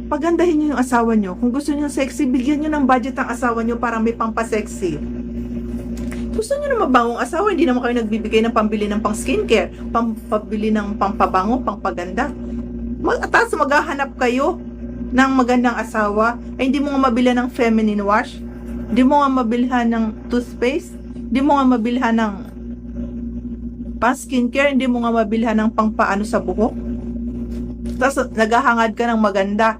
pagandahin niyo yung asawa niyo. Kung gusto niyo sexy, bigyan niyo ng budget ang asawa niyo para may pampasexy. Gusto niyo na mabangong asawa, hindi naman kayo nagbibigay ng pambili ng pang skincare, pambili ng pampabango, pangpaganda. Tapos maghahanap kayo ng magandang asawa, ay hindi mo nga mabilhan ng feminine wash, hindi mo nga mabilhan ng toothpaste, hindi mo nga mabilhan ng pang skincare, hindi mo nga mabilhan ng pangpaano sa buhok. Tapos naghahangad ka ng maganda.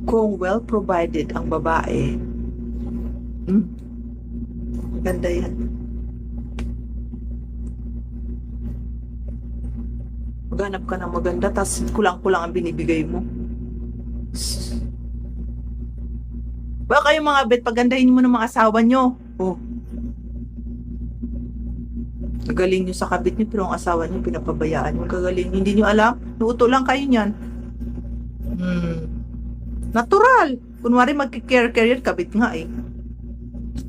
Kung well provided ang babae, maganda yan. Maghanap ka ng maganda, tapos kulang-kulang ang binibigay mo. Baka kayo mga bet, pagandahin mo ng mga asawa nyo. Oh. Gagaling nyo sa kabit nyo, pero ang asawa nyo pinapabayaan nyo. Gagaling nyo, hindi nyo alam. Nuuto lang kayo nyan. Natural. Kunwari magkikare-career, kabit nga eh.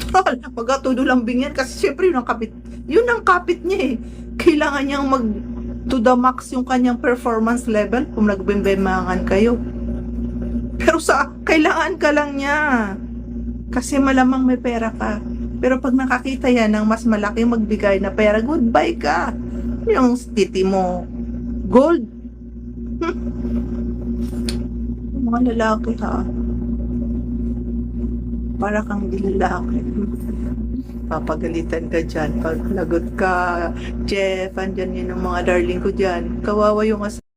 Natural. Magatudo lambing yan kasi syempre yun ang kabit. Yun ang kapit niya eh. Kailangan niyang mag to the max yung kanyang performance level kung nagbembemangan kayo. Pero kailangan ka lang niya. Kasi malamang may pera ka. Pero pag nakakita yan ng mas malaki magbigay na pera, goodbye ka. Yung titi mo, gold. Mga lalaki ha. Para kang di lalaki. Papagalitan ka dyan. Pag lagot ka, Jeff, andyan yun ang mga darling ko dyan. Kawawa yung